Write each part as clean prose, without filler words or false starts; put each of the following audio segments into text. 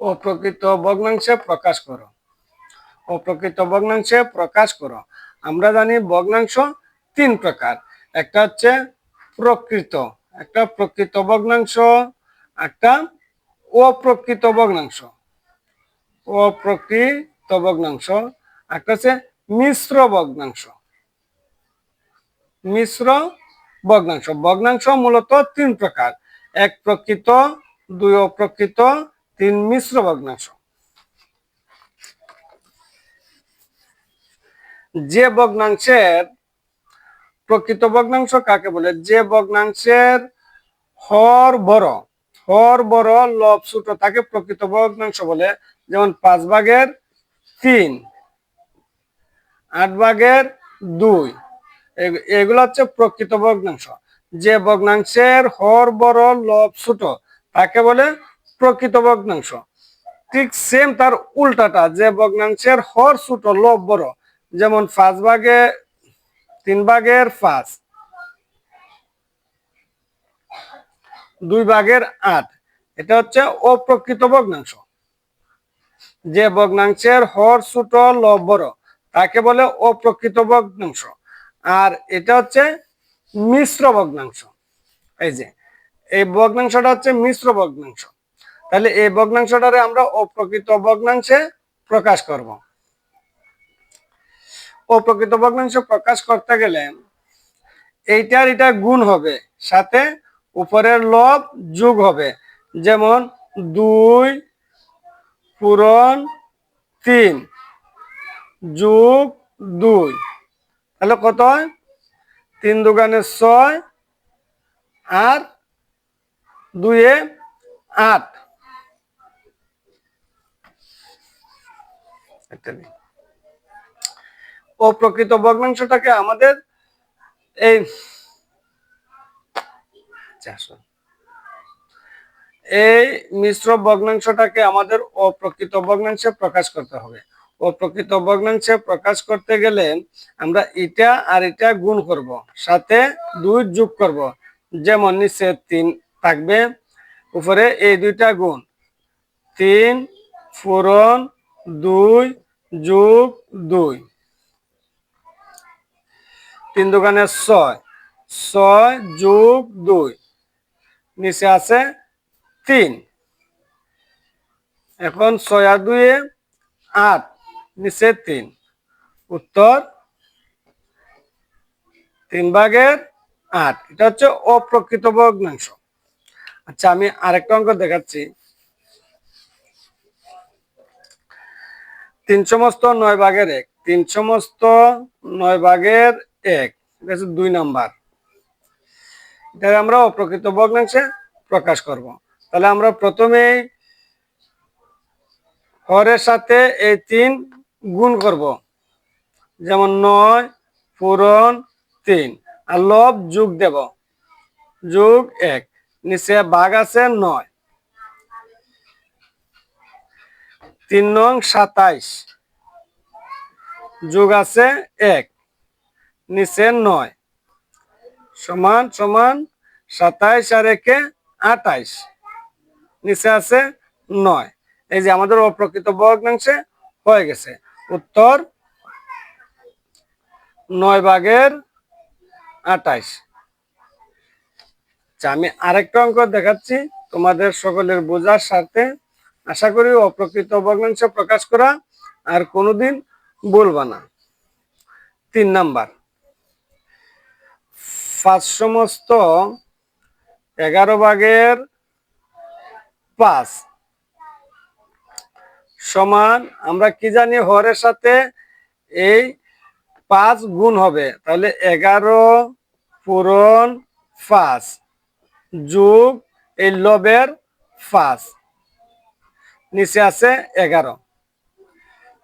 অপ্রকৃত ভগ্নাংশে প্রকাশ করো। অপ্রকৃত ভগ্নাংশে প্রকাশ করো। আমরা জানি ভগ্নাংশ তিন প্রকার। একটা হচ্ছে প্রকৃত, একটা প্রকৃত ভগ্নাংশ, একটা অপ্রকৃত ভগ্নাংশ, অপ্রকৃত ভগ্নাংশ, একটা হচ্ছে মিশ্র ভগ্নাংশ। মিশ্র ভগ্নাংশ, ভগ্নাংশ মূলত তিন প্রকার: এক প্রকৃত, দুই অপ্রকৃত, তিন মিশ্র ভগ্নাংশ। যে ভগ্নাংশের প্রকৃত ভগ্নাংশ কাকে বলে? যে ভগ্নাংশের হর বড়, হর বড়, লব ছোট তাকে প্রকৃত ভগ্নাংশ বলে। যেমন 5/3, 8/2, এগুলো হচ্ছে প্রকৃত ভগ্নাংশ। যে ভগ্নাংশের হর বড়, লব ছোট তাকে বলে প্রকৃত ভগ্নাংশ। ঠিক সেম তার উল্টাটা, যে ভগ্নাংশের হর ছোট, লব বড়, যেমন 5/3, 2/8, এটা হচ্ছে অপ্রকৃত ভগ্নাংশ। যে ভগ্নাংশের হর ছোট, লব বড় তাকে বলে অপ্রকৃত ভগ্নাংশ। আর এটা হচ্ছে মিশ্র ভগ্নাংশ। এই যে এই ভগ্নাংশটা হচ্ছে মিশ্র ভগ্নাংশ। তাহলে এই ভগ্নাংশটারে আমরা অপ্রকৃত ভগ্নাংশে প্রকাশ করব। অপ্রকৃত ভগ্নাংশ প্রকাশ করতে গেলে এইটার এটা গুণ হবে, সাথে উপরের লব যোগ হবে। যেমন 2 পূরণ 3 যোগ 2, তাহলে কত হয়? 3 দুগুণে 6 আর 2-এ 8। অপ্রকৃত ভগ্নাংশটাকে আমাদের এই মিশ্র ভগ্নাংশটাকে আমাদের অপ্রকৃত ভগ্নাংশে প্রকাশ করতে হবে। অপ্রকৃত ভগ্নাংশে প্রকাশ করতে গেলে আমরা এটা আর এটা গুণ করব, সাথে 2 যোগ করব। যেমন নিচে 3 থাকবে, উপরে এই দুইটা গুণ, 3 পূরণ 2 যোগ 2, 3 দুগুণে 6, 6 যোগ 2, নিচে আছে 3। এখন 6 আর 2-এ 8, নিচে 3, উত্তর 3/8। এটা হচ্ছে অপ্রকৃত ভগ্নাংশ। আচ্ছা, আমি আরেকটা অঙ্ক দেখাচ্ছি। 3 সমস্ত 9/1, 3 সমস্ত 9/1, এটা হচ্ছে 2 নাম্বার। এটা আমরা অপ্রকৃত ভগ্নাংশে প্রকাশ করব। তাহলে আমরা প্রথমেই হরের সাথে এই 3 গুণ করব। যেমন 9 পূরণ 3, আর লব যোগ দেব, যোগ 1, নিচে ভাগ আছে 9, 3 নং 27, যোগ আছে 1, নিচে 9, সমান সমান 27 আর 1-এ 28, নিচে আছে 9। এই যে আমাদের অপ্রকৃত ভগ্নাংশে হয়ে গেছে। উত্তর 9/28। আমি আরেকটা অঙ্ক দেখাচ্ছি তোমাদের সকলের বোঝার স্বার্থে। আশা করি অপ্রকৃত ভগ্নাংশ প্রকাশ করা আর কোনোদিন বলবা না। 3 নাম্বার, 5 সমস্ত 11/5 সমান, আমরা কি জানি হরের সাথে এই 5 গুণ হবে, তাহলে 11 পূরণ 5 যোগ এই লবের 5, নিচে আছে 11,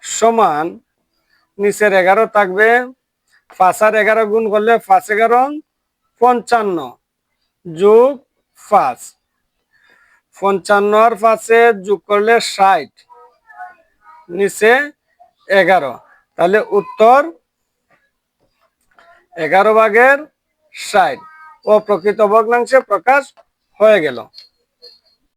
সমান নিচের 11 থাকবে, 5 আর 11 গুণ করলে 5-11 55 যোগ 5, 55 আর 5-এ যোগ করলে 60, নিচে 11। তাহলে উত্তর 11/60 অপ্রকৃত ভগ্নাংশে প্রকাশ হয়ে গেল।